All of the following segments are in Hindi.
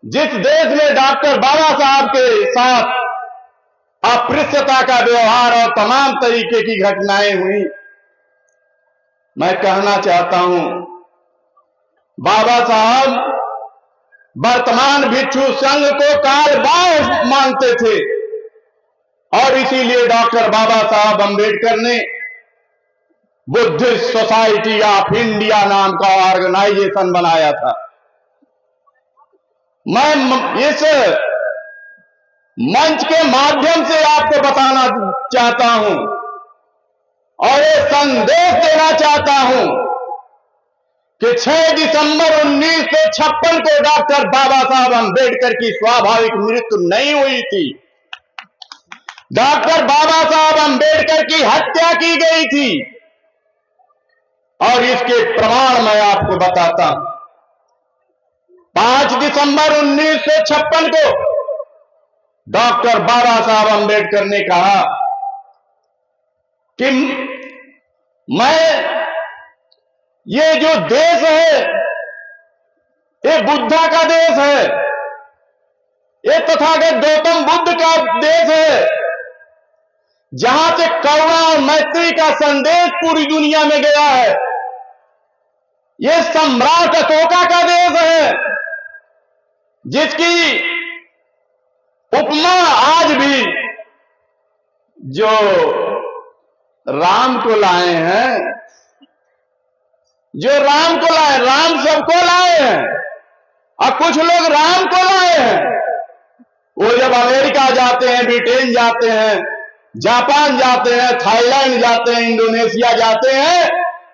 जिस देश में डॉक्टर बाबा साहब के साथ अस्पृश्यता का व्यवहार और तमाम तरीके की घटनाएं हुई, मैं कहना चाहता हूं, बाबा साहब वर्तमान भिक्षु संघ को कालबाह्य मानते थे और इसीलिए डॉक्टर बाबा साहब अंबेडकर ने बुद्धिस्ट सोसाइटी ऑफ इंडिया नाम का ऑर्गेनाइजेशन बनाया था। मैं इस मंच के माध्यम से आपको बताना चाहता हूं और ये संदेश देना चाहता हूं कि 6 दिसंबर 1956 को डॉक्टर बाबा साहब अंबेडकर की स्वाभाविक मृत्यु नहीं हुई थी। डॉक्टर बाबा साहब अंबेडकर की हत्या की गई थी और इसके प्रमाण मैं आपको बताता हूं। 5 दिसंबर 1956 को डॉक्टर बाबा साहब अंबेडकर ने कहा कि मैं ये जो देश है ये बुद्धा का देश है, ये तथागत गौतम बुद्ध का देश है, जहां से करुणा और मैत्री का संदेश पूरी दुनिया में गया है। ये सम्राट अशोका का देश है, जिसकी उपमा आज भी जो राम को लाए हैं, जो राम को लाए, राम सबको लाए हैं और कुछ लोग राम को लाए हैं। वो जब अमेरिका जाते हैं, ब्रिटेन जाते हैं, जापान जाते हैं, थाईलैंड जाते हैं, इंडोनेशिया जाते हैं,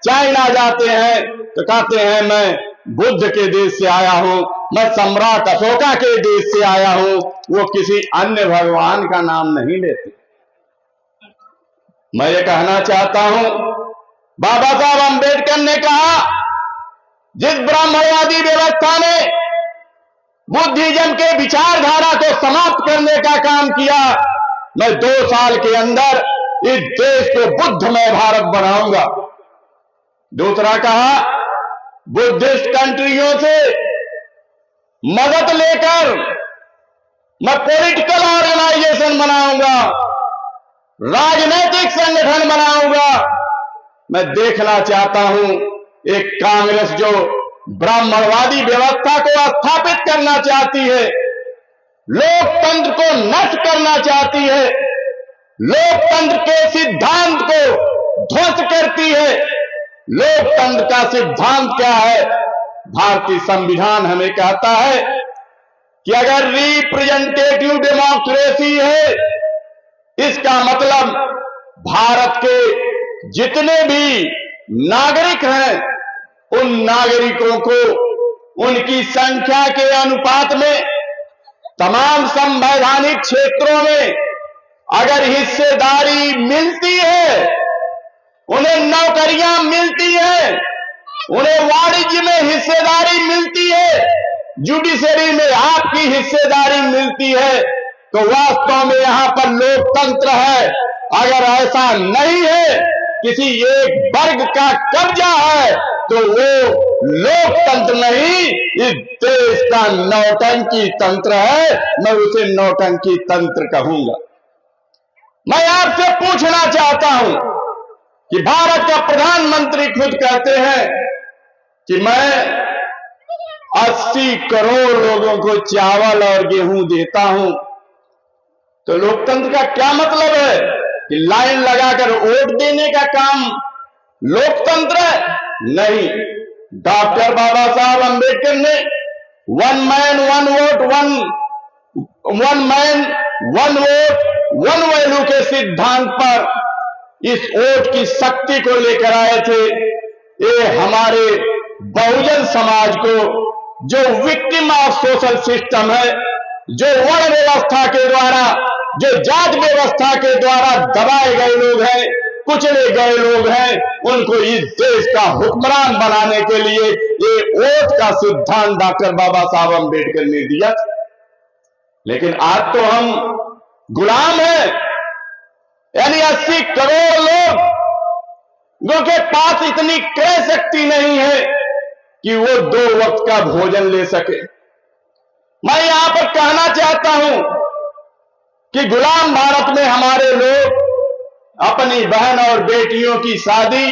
चाइना जाते हैं, तो कहते हैं मैं बुद्ध के देश से आया हूं, मैं सम्राट अशोका के देश से आया हूं। वो किसी अन्य भगवान का नाम नहीं लेते। मैं ये कहना चाहता हूं, बाबा साहब अंबेडकर ने कहा जिस ब्राह्मणवादी व्यवस्था ने बुद्धिज्म के विचारधारा को समाप्त करने का काम किया, मैं 2 साल के अंदर इस देश को बुद्धमय भारत बनाऊंगा। दूसरा कहा बुद्धिस्ट कंट्रियों से मदद लेकर मैं पॉलिटिकल ऑर्गेनाइजेशन बनाऊंगा, राजनीतिक संगठन बनाऊंगा। मैं देखना चाहता हूं एक कांग्रेस जो ब्राह्मणवादी व्यवस्था को स्थापित करना चाहती है, लोकतंत्र को नष्ट करना चाहती है, लोकतंत्र के सिद्धांत को ध्वस्त करती है। लोकतंत्र का सिद्धांत क्या है? भारतीय संविधान हमें कहता है कि अगर रिप्रेजेंटेटिव डेमोक्रेसी है, इसका मतलब भारत के जितने भी नागरिक हैं, उन नागरिकों को उनकी संख्या के अनुपात में तमाम संवैधानिक क्षेत्रों में अगर हिस्सेदारी मिलती है, उन्हें नौकरियां मिलती है, उन्हें वाणिज्य में हिस्सेदारी मिलती है, जुडिशरी में आपकी हिस्सेदारी मिलती है, तो वास्तव में यहां पर लोकतंत्र है। अगर ऐसा नहीं है, किसी एक वर्ग का कब्जा है, तो वो लोकतंत्र नहीं, इस देश का नौटंकी तंत्र है। मैं उसे नौटंकी तंत्र कहूंगा। मैं आपसे पूछना चाहता हूं कि भारत का प्रधानमंत्री खुद कहते हैं कि मैं 80 करोड़ लोगों को चावल और गेहूं देता हूं, तो लोकतंत्र का क्या मतलब है कि लाइन लगाकर वोट देने का काम लोकतंत्र है? नहीं। डॉक्टर बाबा साहब अंबेडकर ने one man one vote one value के सिद्धांत पर इस वोट की शक्ति को लेकर आए थे। ये हमारे बहुजन समाज को, जो विक्टिम ऑफ सोशल सिस्टम है, जो वर्ण व्यवस्था के द्वारा, जो जात व्यवस्था के द्वारा दबाए गए लोग हैं, कुचले गए लोग हैं, उनको इस देश का हुक्मरान बनाने के लिए ये वोट का सिद्धांत डॉक्टर बाबा साहब अंबेडकर ने दिया। लेकिन आज तो हम गुलाम हैं, यानी 80 करोड़ लोगों के पास इतनी क्रय शक्ति नहीं है कि वो 2 वक्त का भोजन ले सके। मैं यहां पर कहना चाहता हूं कि गुलाम भारत में हमारे लोग अपनी बहन और बेटियों की शादी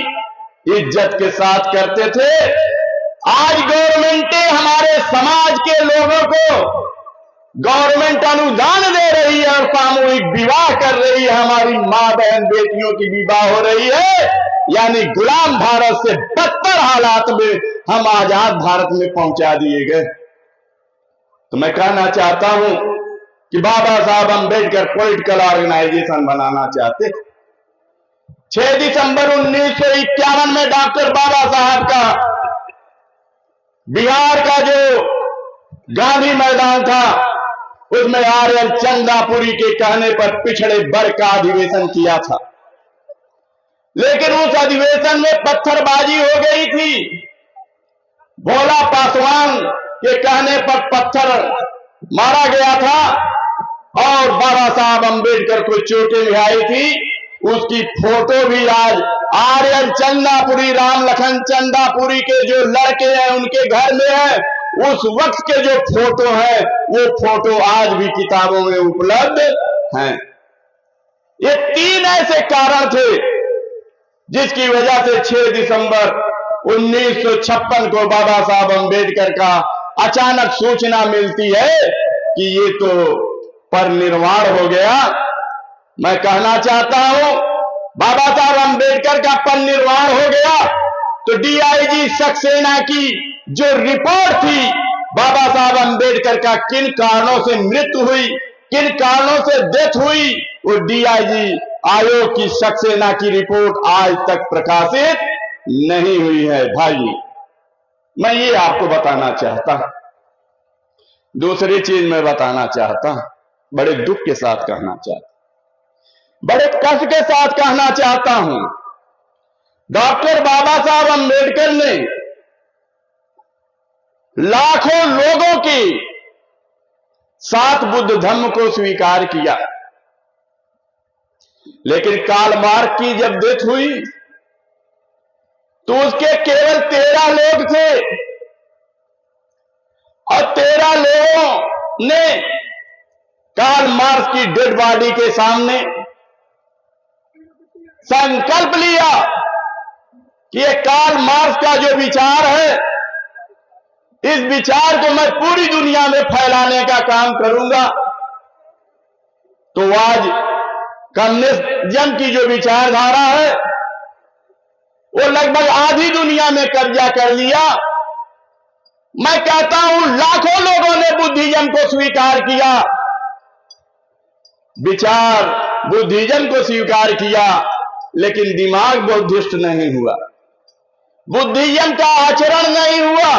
इज्जत के साथ करते थे। आज गवर्नमेंटें हमारे समाज के लोगों को गवर्नमेंट अनुदान दे रही है और सामूहिक विवाह कर रही है, हमारी मां बहन बेटियों की विवाह हो रही है। यानी गुलाम भारत से बदतर हालात में हम आजाद भारत में पहुंचा दिए गए। तो मैं कहना चाहता हूं कि बाबा साहब अंबेडकर पॉलिटिकल ऑर्गेनाइजेशन बनाना चाहते। 6 दिसंबर 1951 में डॉक्टर बाबा साहब का बिहार का जो गांधी मैदान था उसमें आर्यन चंदापुरी के कहने पर पिछड़े वर्ग का अधिवेशन किया था, लेकिन उस अधिवेशन में पत्थरबाजी हो गई थी। भोला पासवान के कहने पर पत्थर मारा गया था और बाबा साहब अंबेडकर को चोटें भी आई थी। उसकी फोटो भी आज आर्यन चंदापुरी, राम लखन चंदापुरी के जो लड़के हैं उनके घर में है। उस वक्त के जो फोटो है वो फोटो आज भी किताबों में उपलब्ध हैं। ये 3 ऐसे कारण थे जिसकी वजह से 6 दिसंबर 1956 को बाबा साहब अंबेडकर का अचानक सूचना मिलती है कि ये तो परिनिर्वाण हो गया। मैं कहना चाहता हूं बाबा साहब अंबेडकर का परिनिर्वाण हो गया तो डीआईजी सक्सेना की जो रिपोर्ट थी बाबा साहब अंबेडकर का किन कारणों से मृत्यु हुई, किन कारणों से डेथ हुई, वो डीआईजी आयोग की सक्सेना की रिपोर्ट आज तक प्रकाशित नहीं हुई है। भाई मैं ये आपको बताना चाहता हूं। दूसरी चीज मैं बताना चाहता हूं, बड़े दुख के साथ कहना चाहता हूं, बड़े कष्ट के साथ कहना चाहता हूं। डॉक्टर बाबा साहब अंबेडकर ने लाखों लोगों के साथ बुद्ध धर्म को स्वीकार किया, लेकिन कार्ल मार्क्स की जब डेथ हुई तो उसके केवल 13 लोग थे और 13 लोगों ने कार्ल मार्क्स की डेड बॉडी के सामने संकल्प लिया कि ये कार्ल मार्क्स का जो विचार है इस विचार को मैं पूरी दुनिया में फैलाने का काम करूंगा। तो आज कम्युनिज्म की जो विचारधारा है वो लगभग आधी दुनिया में कब्जा कर लिया। मैं कहता हूं लाखों लोगों ने बुद्धिज्म को स्वीकार किया, विचार बुद्धिज्म को स्वीकार किया, लेकिन दिमाग बुद्धिस्ट नहीं हुआ, बुद्धिज्म का आचरण नहीं हुआ।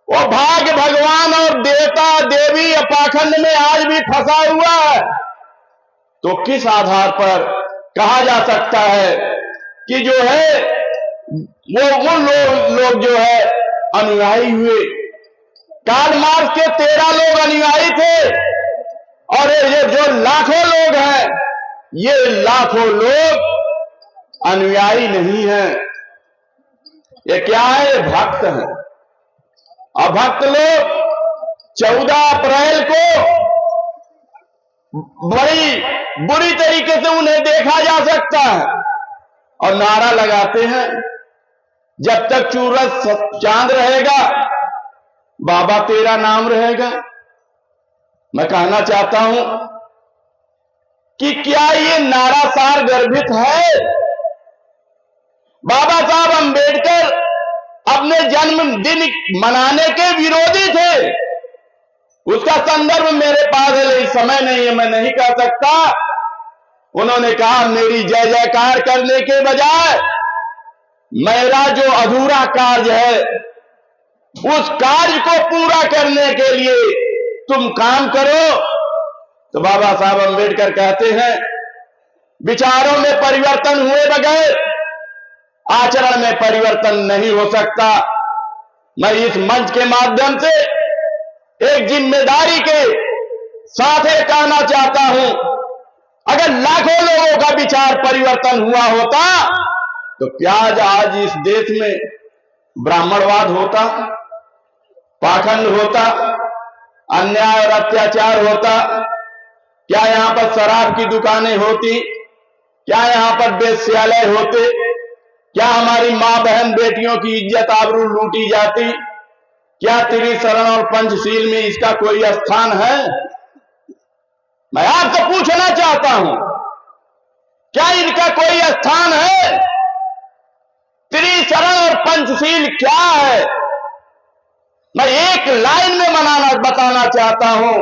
वो भाग्य भगवान और देवता देवी पाखंड में आज भी फंसा हुआ है। तो किस आधार पर कहा जा सकता है कि जो है वो लोग जो है अनुयायी हुए? कार्ल मार्क्स के 13 लोग अनुयायी थे और ये जो लाखों लोग हैं ये लाखों लोग अनुयायी नहीं हैं। ये क्या है? ये भक्त हैं। अभक्त लोग 14 अप्रैल को बड़ी बुरी तरीके से उन्हें देखा जा सकता है और नारा लगाते हैं जब तक सूरज चांद रहेगा बाबा तेरा नाम रहेगा। मैं कहना चाहता हूं कि क्या ये नारा सार गर्भित है? बाबा साहब अंबेडकर अपने जन्मदिन मनाने के विरोधी थे। उसका संदर्भ मेरे पास है, इस समय नहीं है, मैं नहीं कह सकता। उन्होंने कहा मेरी जय जयकार करने के बजाय मेरा जो अधूरा कार्य है उस कार्य को पूरा करने के लिए तुम काम करो। तो बाबा साहब अंबेडकर कहते हैं विचारों में परिवर्तन हुए बगैर आचरण में परिवर्तन नहीं हो सकता। मैं इस मंच के माध्यम से एक जिम्मेदारी के साथ ये कहना चाहता हूं, अगर लाखों लोगों का विचार परिवर्तन हुआ होता तो क्या आज इस देश में ब्राह्मणवाद होता, पाखंड होता, अन्याय और अत्याचार होता? क्या यहां पर शराब की दुकानें होती? क्या यहां पर वेश्यालय होते? क्या हमारी मां बहन बेटियों की इज्जत आबरू लूटी जाती? क्या त्रिशरण और पंचशील में इसका कोई स्थान है? मैं आपसे पूछना चाहता हूं, क्या इनका कोई स्थान है? त्रिशरण और पंचशील क्या है? मैं एक लाइन में बताना चाहता हूं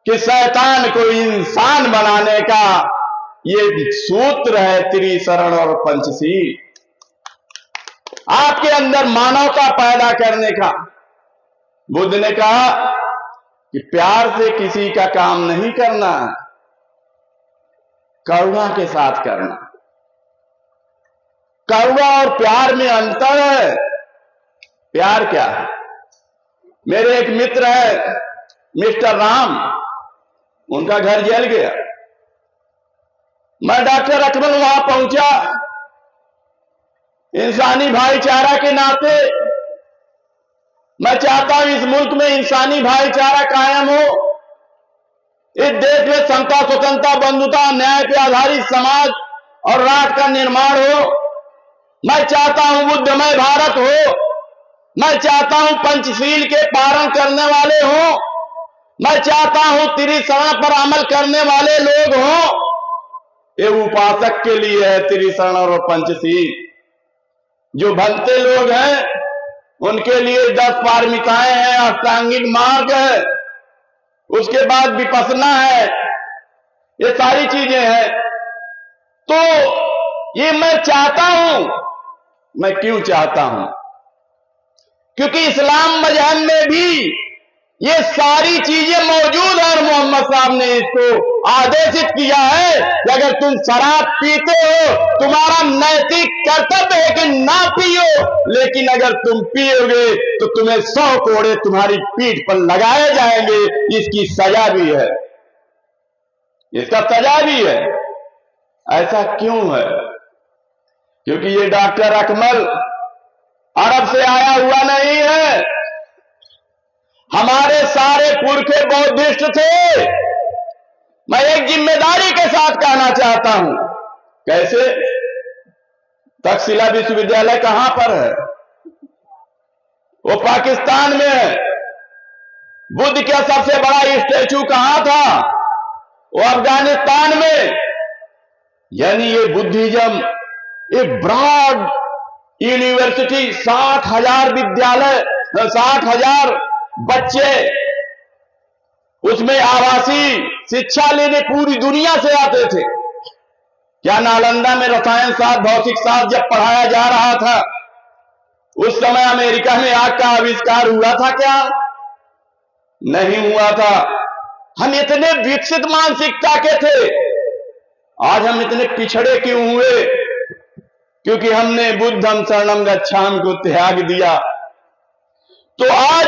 कि शैतान को इंसान बनाने का ये सूत्र है त्रिशरण और पंचशील। आपके अंदर मानवता पैदा करने का। बुद्ध ने कहा कि प्यार से किसी का काम नहीं करना है, करुणा के साथ करना। करुणा और प्यार में अंतर है। प्यार क्या है? मेरे एक मित्र है मिस्टर राम, उनका घर जल गया। मैं डॉक्टर अकमल वहां पहुंचा। इंसानी भाईचारा के नाते मैं चाहता हूं इस मुल्क में इंसानी भाईचारा कायम हो, इस देश में समता, स्वतंत्रता, बंधुता, न्याय पे आधारित समाज और राष्ट्र का निर्माण हो। मैं चाहता हूं बुद्धमय भारत हो। मैं चाहता हूं पंचशील के पालन करने वाले हों। मैं चाहता हूं त्रिशरण पर अमल करने वाले लोग हों। ये उपासक के लिए है त्रिशरण और पंचशील। जो भक्ति लोग हैं उनके लिए 10 पारमिताएं हैं, अष्टांगिक मार्ग है, उसके बाद विपස්සना है, ये सारी चीजें हैं। तो ये मैं चाहता हूं। मैं क्यों चाहता हूं? क्योंकि इस्लाम मजहब में भी ये सारी चीजें मौजूद है और मोहम्मद साहब ने इसको आदेशित किया है कि अगर तुम शराब पीते हो, तुम्हारा नैतिक कर्तव्य है कि ना पियो, लेकिन अगर तुम पियोगे तो तुम्हें 100 कोड़े तुम्हारी पीठ पर लगाए जाएंगे। इसकी सजा भी है, इसका सजा भी है। ऐसा क्यों है? क्योंकि ये डॉक्टर अकमल अरब से आया हुआ नहीं है। हमारे सारे पुरखे बौद्धिस्ट थे। मैं एक जिम्मेदारी के साथ कहना चाहता हूं। कैसे? तक्षशिला विश्वविद्यालय कहां पर है? वो पाकिस्तान में है। बुद्ध का सबसे बड़ा स्टैचू कहां था? वो अफगानिस्तान में। यानी ये बुद्धिज्म एक ब्रॉड यूनिवर्सिटी, 60,000 विद्यालय, 60,000 बच्चे उसमें आवासीय शिक्षा लेने पूरी दुनिया से आते थे। क्या नालंदा में रसायन शास्त्र, भौतिक शास्त्र जब पढ़ाया जा रहा था उस समय अमेरिका में आग का आविष्कार हुआ था क्या? नहीं हुआ था। हम इतने विकसित मानसिकता के थे, आज हम इतने पिछड़े क्यों हुए? क्योंकि हमने बुद्धम शरणम गच्छामि को त्याग दिया। तो आज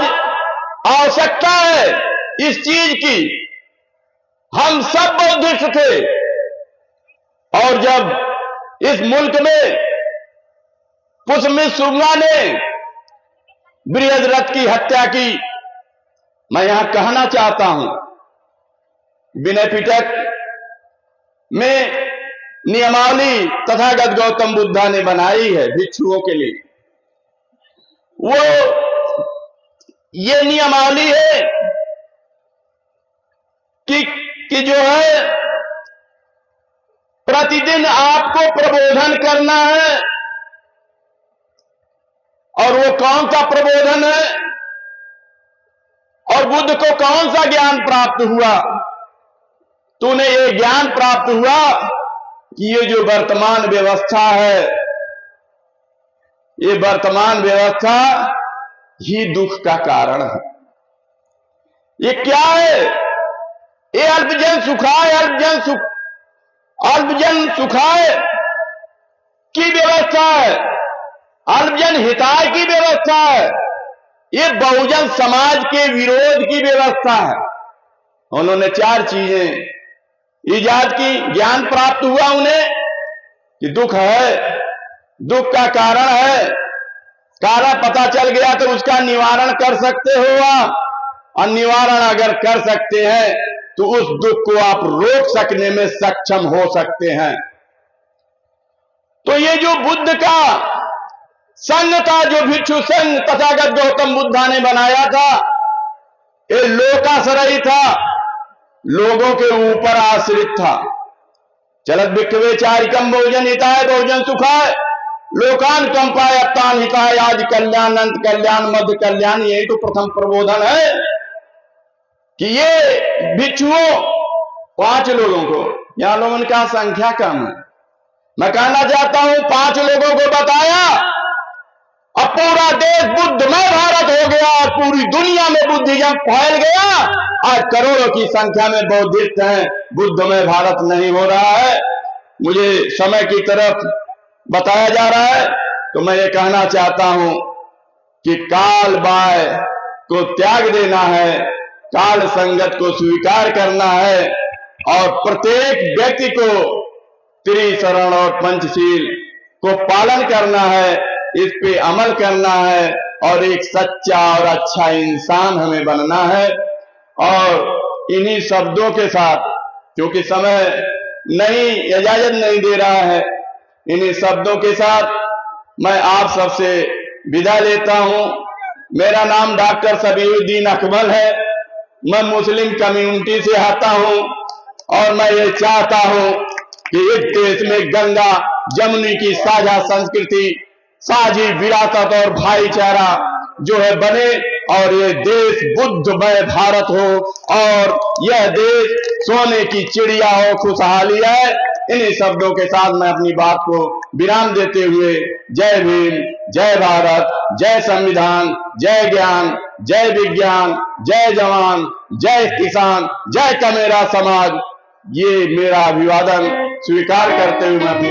आवश्यकता है इस चीज की। हम सब बौद्धिस्ट थे और जब इस मुल्क में पुष्यमित्र शुंगा ने बृहद्रथ की हत्या की, मैं यहां कहना चाहता हूं विनय पिटक में नियमावली तथागत गौतम बुद्धा ने बनाई है भिक्षुओं के लिए। वो ये नियमावली है कि जो है प्रतिदिन आपको प्रबोधन करना है। और वो कौन सा प्रबोधन है? और बुद्ध को कौन सा ज्ञान प्राप्त हुआ? तूने ये ज्ञान प्राप्त हुआ कि ये जो वर्तमान व्यवस्था है, ये वर्तमान व्यवस्था ही दुख का कारण है। ये क्या है? ये अल्पजन सुखाय, अल्पजन सुखाय की व्यवस्था है, अल्पजन हिताय की व्यवस्था है। ये बहुजन समाज के विरोध की व्यवस्था है। उन्होंने 4 चीजें ईजाद की। ज्ञान प्राप्त हुआ उन्हें कि दुख है, दुख का कारण है, कारण पता चल गया तो उसका निवारण कर सकते हो आप। और निवारण अगर कर सकते हैं तो उस दुख को आप रोक सकने में सक्षम हो सकते हैं। तो ये जो बुद्ध का संघ था, जो भिक्षु संघ तथागत गौतम बुद्धा ने बनाया था, ये लोकाश्रयी था, लोगों के ऊपर आश्रित था। चलत भिक्षवे चारिकम बहुजन हिताय बहुजन सुखाय लोकान कंपाय अत्तान हिताय आदि कल्याण अंत कल्याण मध्य कल्याण। यही तो प्रथम प्रबोधन है कि ये भिक्षुओं 5 लोगों को, यहां लोगों का संख्या कम है, मैं कहना चाहता हूं 5 लोगों को बताया, अब पूरा देश बुद्धमय भारत हो गया और पूरी दुनिया में बुद्धिज्म फैल गया। आज करोड़ों की संख्या में बौद्धिस्ट हैं, बुद्धमय भारत नहीं हो रहा है। मुझे समय की तरफ बताया जा रहा है, तो मैं ये कहना चाहता हूं कि काल बाय को त्याग देना है, काल संगत को स्वीकार करना है और प्रत्येक व्यक्ति को त्रिशरण और पंचशील को पालन करना है, इस पे अमल करना है और एक सच्चा और अच्छा इंसान हमें बनना है। और इन्हीं शब्दों के साथ, क्योंकि समय नहीं इजाजत नहीं दे रहा है, इन्हीं शब्दों के साथ मैं आप सबसे विदा लेता हूं। मेरा नाम डॉक्टर सबीउद्दीन अकमल है, मैं मुस्लिम कम्युनिटी से आता हूं और मैं ये चाहता हूं कि इस देश में गंगा जमुनी की साझा संस्कृति, साझी विरासत और भाईचारा जो है बने और ये देश बुद्धमय भारत हो और यह देश सोने की चिड़िया हो, खुशहाली है। इन्हीं शब्दों के साथ मैं अपनी बात को विराम देते हुए जय भीम, जय भारत, जय संविधान, जय ज्ञान, जय विज्ञान, जय जवान, जय किसान, जय का मेरा समाज, ये मेरा अभिवादन स्वीकार करते हुए मैं अपनी